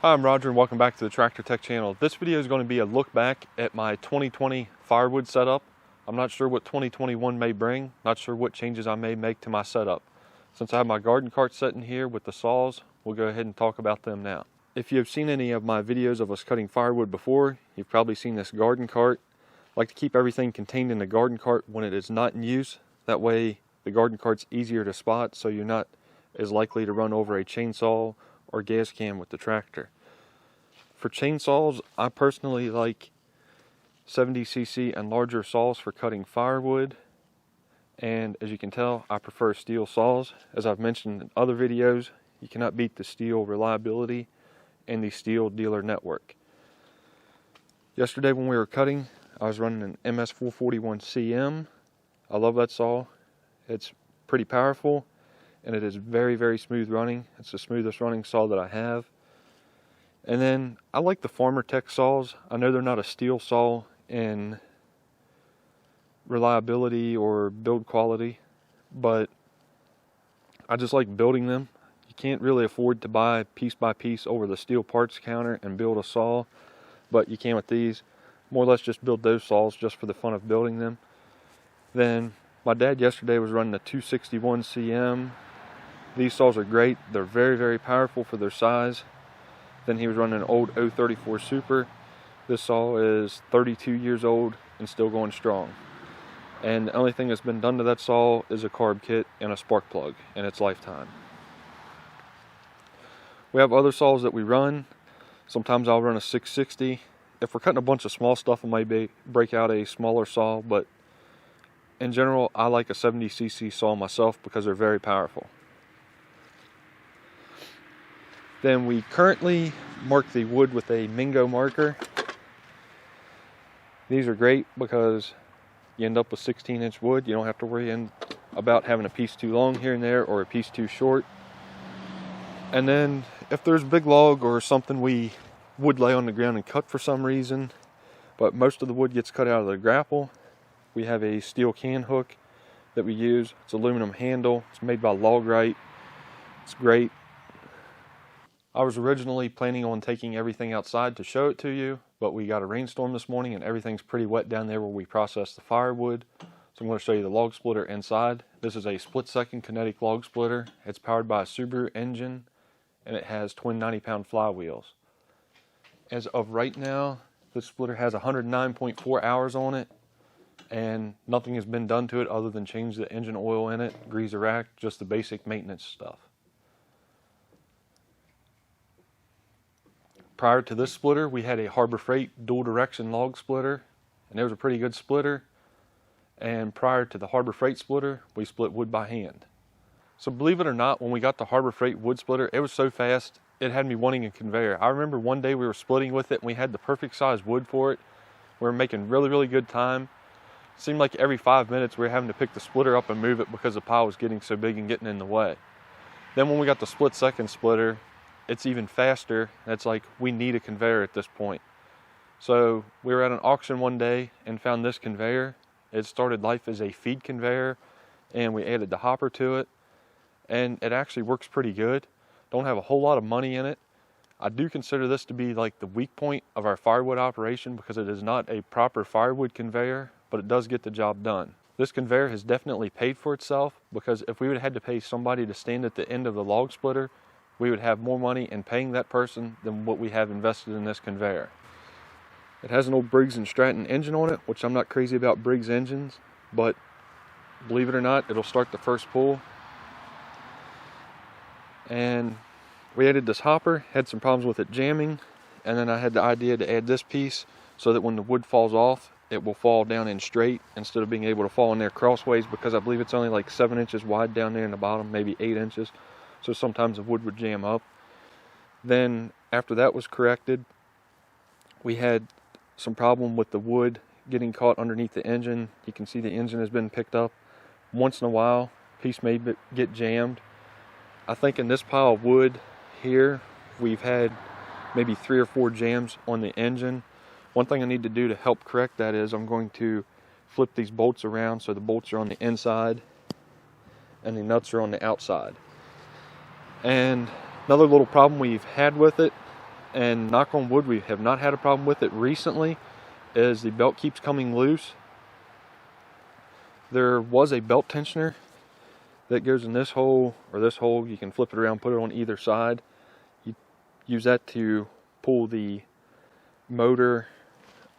Hi, I'm Roger and welcome back to the Tractor Tech channel. This video is going to be a look back at my 2020 Firewood setup. I'm not sure what 2021 may bring, not sure what changes I may make to my setup. Since I have my garden cart set in here with the saws, we'll go ahead and talk about them now. If you have seen any of my videos of us cutting firewood before, you've probably seen this garden cart. I like to keep everything contained in the garden cart when it is not in use. That way the garden cart's easier to spot, so you're not as likely to run over a chainsaw or gas can with the tractor. For chainsaws, I personally like 70cc and larger saws for cutting firewood, and as you can tell, I prefer steel saws. As I've mentioned in other videos, you cannot beat the steel reliability and the steel dealer network. Yesterday when we were cutting, I was running an MS441CM. I love that saw. It's pretty powerful and it is very, very smooth running. It's the smoothest running saw that I have. And then I like the Farmer Tech saws. I know they're not a steel saw in reliability or build quality, but I just like building them. You can't really afford to buy piece by piece over the steel parts counter and build a saw, but you can with these. More or less just build those saws just for the fun of building them. Then my dad yesterday was running a 261CM. These saws are great. They're very, very powerful for their size. Then he was running an old 034 Super. This saw is 32 years old and still going strong. And the only thing that's been done to that saw is a carb kit and a spark plug in its lifetime. We have other saws that we run. Sometimes I'll run a 660. If we're cutting a bunch of small stuff, I may break out a smaller saw, but in general, I like a 70cc saw myself because they're very powerful. Then we currently mark the wood with a Mingo marker. These are great because you end up with 16-inch wood. You don't have to worry about having a piece too long here and there or a piece too short. And then if there's a big log or something we would lay on the ground and cut for some reason, but most of the wood gets cut out of the grapple, we have a steel can hook that we use. It's aluminum handle. It's made by Log Grapple. It's great. I was originally planning on taking everything outside to show it to you, but we got a rainstorm this morning and everything's pretty wet down there where we process the firewood. So I'm going to show you the log splitter inside. This is a split-second kinetic log splitter. It's powered by a Briggs Engine and it has twin 90-pound flywheels. As of right now, this splitter has 109.4 hours on it and nothing has been done to it other than change the engine oil in it, grease a rack, just the basic maintenance stuff. Prior to this splitter, we had a Harbor Freight dual direction log splitter, and it was a pretty good splitter. And prior to the Harbor Freight splitter, we split wood by hand. So believe it or not, when we got the Harbor Freight wood splitter, it was so fast, it had me wanting a conveyor. I remember one day we were splitting with it and we had the perfect size wood for it. We were making really, really good time. It seemed like every 5 minutes we were having to pick the splitter up and move it because the pile was getting so big and getting in the way. Then when we got the split-second splitter, it's even faster. It's like we need a conveyor at this point. So we were at an auction one day and found this conveyor. It started life as a feed conveyor and we added the hopper to it and it actually works pretty good. Don't have a whole lot of money in it. I do consider this to be like the weak point of our firewood operation because it is not a proper firewood conveyor, but it does get the job done. This conveyor has definitely paid for itself because if we would have had to pay somebody to stand at the end of the log splitter, we would have more money in paying that person than what we have invested in this conveyor. It has an old Briggs & Stratton engine on it, which I'm not crazy about Briggs engines, but believe it or not, it'll start the first pull. And we added this hopper, had some problems with it jamming, and then I had the idea to add this piece so that when the wood falls off, it will fall down in straight instead of being able to fall in there crossways, because I believe it's only like 7 inches wide down there in the bottom, maybe 8 inches. So sometimes the wood would jam up. Then after that was corrected, we had some problem with the wood getting caught underneath the engine. You can see the engine has been picked up. Once in a while, a piece may get jammed. I think in this pile of wood here, we've had maybe 3 or 4 jams on the engine. One thing I need to do to help correct that is I'm going to flip these bolts around so the bolts are on the inside and the nuts are on the outside. And another little problem we've had with it and knock on wood, we have not had a problem with it recently, is the belt keeps coming loose. There was a belt tensioner that goes in this hole or this hole. You can flip it around, put it on either side. You use that to pull the motor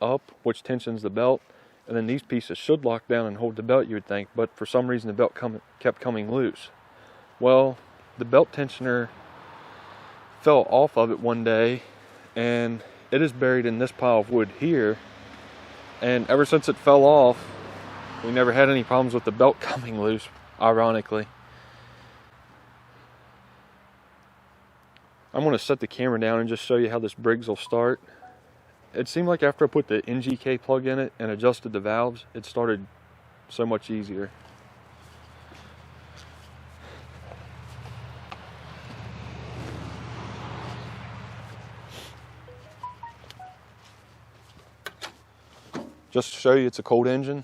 up, which tensions the belt, and then these pieces should lock down and hold the belt, you would think, but for some reason the belt kept coming loose. Well, the belt tensioner fell off of it one day, and it is buried in this pile of wood here, and ever since it fell off, we never had any problems with the belt coming loose, ironically. I'm going to set the camera down and just show you how this Briggs will start. It seemed like after I put the NGK plug in it and adjusted the valves, it started so much easier. Just to show you, it's a cold engine.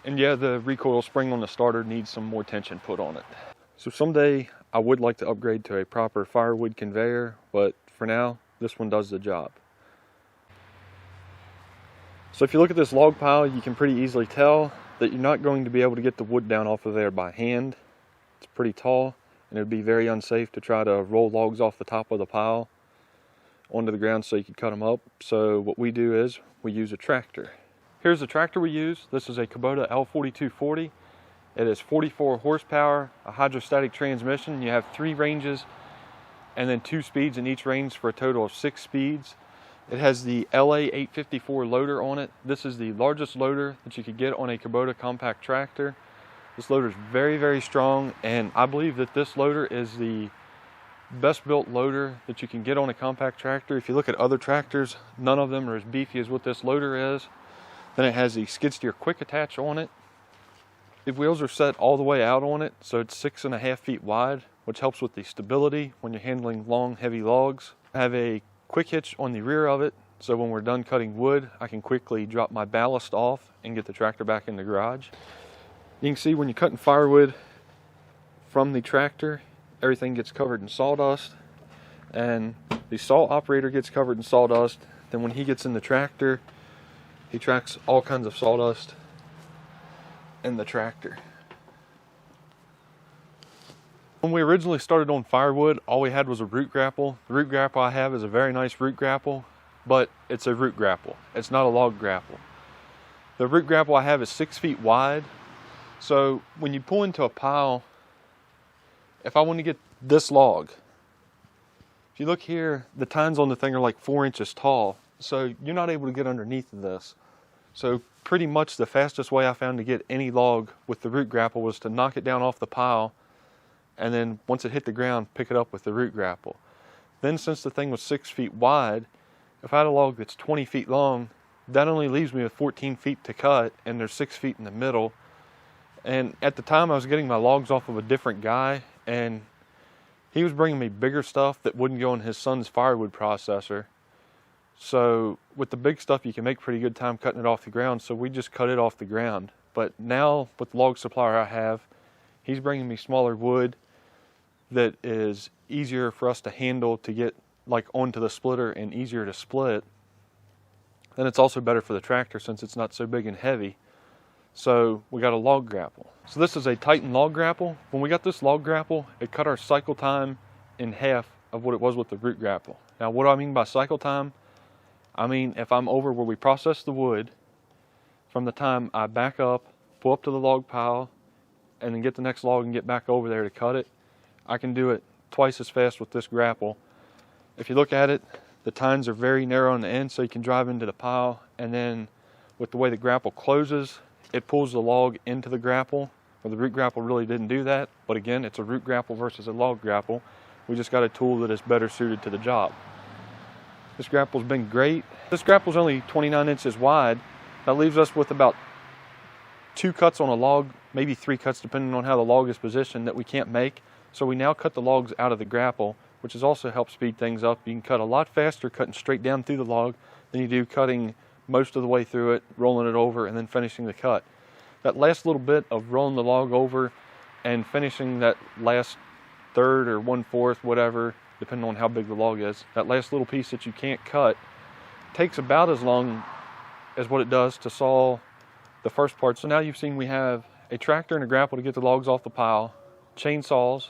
And yeah, the recoil spring on the starter needs some more tension put on it. So someday I would like to upgrade to a proper firewood conveyor, but for now, this one does the job. So if you look at this log pile, you can pretty easily tell that you're not going to be able to get the wood down off of there by hand. It's pretty tall, and it would be very unsafe to try to roll logs off the top of the pile onto the ground so you can cut them up. So what we do is we use a tractor. Here's the tractor we use. This is a Kubota L4240. It is 44 horsepower, a hydrostatic transmission. You have 3 ranges and then 2 speeds in each range for a total of 6 speeds. It has the LA854 loader on it. This is the largest loader that you could get on a Kubota compact tractor. This loader is very, very strong, and I believe that this loader is the best built loader that you can get on a compact tractor. If you look at other tractors, none of them are as beefy as what this loader is. Then it has the skid steer quick attach on it. The wheels are set all the way out on it, so it's 6.5 feet wide, which helps with the stability when you're handling long, heavy logs. I have a quick hitch on the rear of it, so when we're done cutting wood, I can quickly drop my ballast off and get the tractor back in the garage. You can see when you're cutting firewood from the tractor, everything gets covered in sawdust, and the saw operator gets covered in sawdust. Then when he gets in the tractor, he tracks all kinds of sawdust in the tractor. When we originally started on firewood, all we had was a root grapple. The root grapple I have is a very nice root grapple, but it's a root grapple. It's not a log grapple. The root grapple I have is 6 feet wide. So when you pull into a pile, if I want to get this log, if you look here, the tines on the thing are like 4 inches tall. So you're not able to get underneath of this. So pretty much the fastest way I found to get any log with the root grapple was to knock it down off the pile, and then once it hit the ground, pick it up with the root grapple. Then since the thing was 6 feet wide, if I had a log that's 20 feet long, that only leaves me with 14 feet to cut, and there's 6 feet in the middle. And at the time I was getting my logs off of a different guy, and he was bringing me bigger stuff that wouldn't go in his son's firewood processor. So with the big stuff, you can make pretty good time cutting it off the ground, so we just cut it off the ground. But now with the log supplier I have, he's bringing me smaller wood that is easier for us to handle to get like onto the splitter and easier to split. Then it's also better for the tractor since it's not so big and heavy. So we got a log grapple. So this is a Titan log grapple. When we got this log grapple, it cut our cycle time in half of what it was with the root grapple. Now what do I mean by cycle time? I mean, if I'm over where we process the wood, from the time I back up, pull up to the log pile, and then get the next log and get back over there to cut it, I can do it twice as fast with this grapple. If you look at it, the tines are very narrow on the end, so you can drive into the pile, and then with the way the grapple closes, it pulls the log into the grapple. Well, the root grapple really didn't do that, but again, it's a root grapple versus a log grapple. We just got a tool that is better suited to the job. This grapple's been great. This grapple's only 29 inches wide. That leaves us with about 2 cuts on a log, maybe 3 cuts depending on how the log is positioned that we can't make. So we now cut the logs out of the grapple which has also helped speed things up. You can cut a lot faster cutting straight down through the log than you do cutting most of the way through it, rolling it over, and then finishing the cut. That last little bit of rolling the log over and finishing that last third or 1/4, whatever, depending on how big the log is, that last little piece that you can't cut takes about as long as what it does to saw the first part. So now you've seen we have a tractor and a grapple to get the logs off the pile, chainsaws,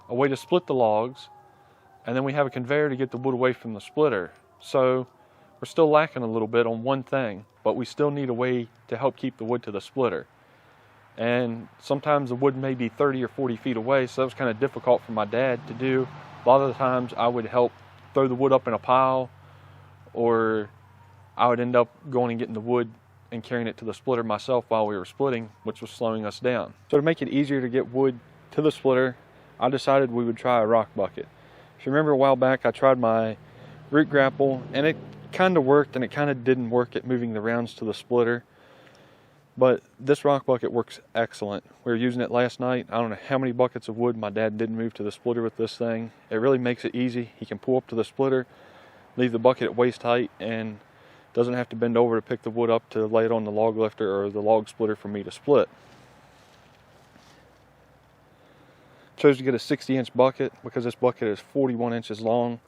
a way to split the logs, and then we have a conveyor to get the wood away from the splitter. So we're still lacking a little bit on one thing, but we still need a way to help keep the wood to the splitter. And sometimes the wood may be 30 or 40 feet away, so that was kind of difficult for my dad to do. A lot of the times I would help throw the wood up in a pile, or I would end up going and getting the wood and carrying it to the splitter myself while we were splitting, which was slowing us down. So to make it easier to get wood to the splitter, I decided we would try a rock bucket. If you remember a while back, I tried my root grapple, and it kind of worked and it kind of didn't work at moving the rounds to the splitter. But this rock bucket works excellent. We were using it last night. I don't know how many buckets of wood my dad didn't move to the splitter with this thing. It really makes it easy. He can pull up to the splitter, leave the bucket at waist height, and doesn't have to bend over to pick the wood up to lay it on the log lifter or the log splitter for me to split. Chose to get a 60-inch bucket because this bucket is 41 inches long,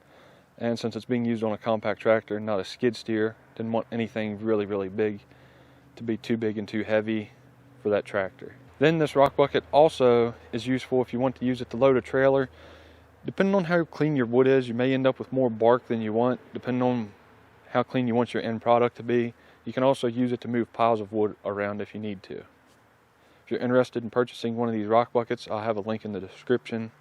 and since it's being used on a compact tractor, not a skid steer, didn't want anything really, really big to be too big and too heavy for that tractor. Then this rock bucket also is useful if you want to use it to load a trailer. Depending on how clean your wood is, you may end up with more bark than you want, depending on how clean you want your end product to be. You can also use it to move piles of wood around if you need to. If you're interested in purchasing one of these rock buckets, I'll have a link in the description.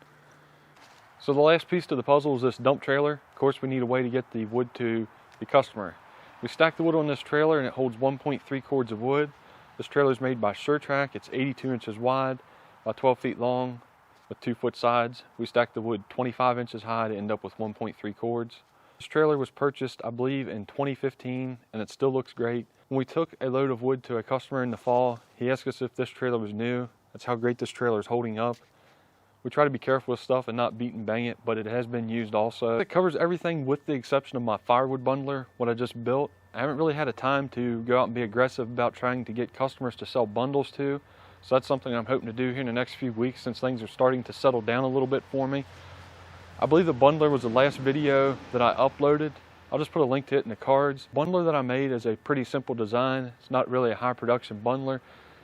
So the last piece to the puzzle is this dump trailer. Of course, we need a way to get the wood to the customer. We stack the wood on this trailer and it holds 1.3 cords of wood. This trailer is made by SureTrack. It's 82 inches wide by 12 feet long with 2-foot sides. We stack the wood 25 inches high to end up with 1.3 cords. This trailer was purchased, I believe, in 2015, and it still looks great. When we took a load of wood to a customer in the fall, he asked us if this trailer was new. That's how great this trailer is holding up. We try to be careful with stuff and not beat and bang it, but it has been used also. It covers everything with the exception of my firewood bundler, what I just built. I haven't really had a time to go out and be aggressive about trying to get customers to sell bundles to, so that's something I'm hoping to do here in the next few weeks since things are starting to settle down a little bit for me. I believe the bundler was the last video that I uploaded. I'll just put a link to it in the cards. The bundler that I made is a pretty simple design. It's not really a high production bundler,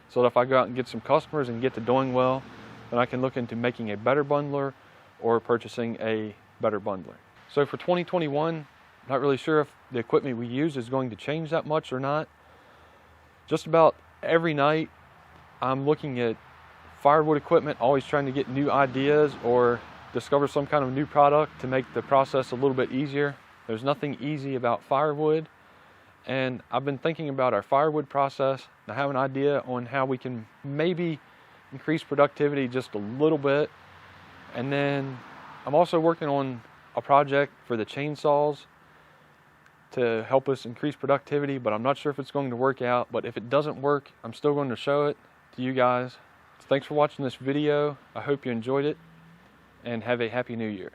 so that if I go out and get some customers and get to doing well, then I can look into making a better bundler or purchasing a better bundler. So for 2021, not really sure if the equipment we use is going to change that much or not. Just about every night, I'm looking at firewood equipment, always trying to get new ideas or discover some kind of new product to make the process a little bit easier. There's nothing easy about firewood, and I've been thinking about our firewood process. I have an idea on how we can maybe increase productivity just a little bit, and then I'm also working on a project for the chainsaws to help us increase productivity, but I'm not sure if it's going to work out. But if it doesn't work, I'm still going to show it to you guys. So thanks for watching this video. I hope you enjoyed it, and have a happy new year.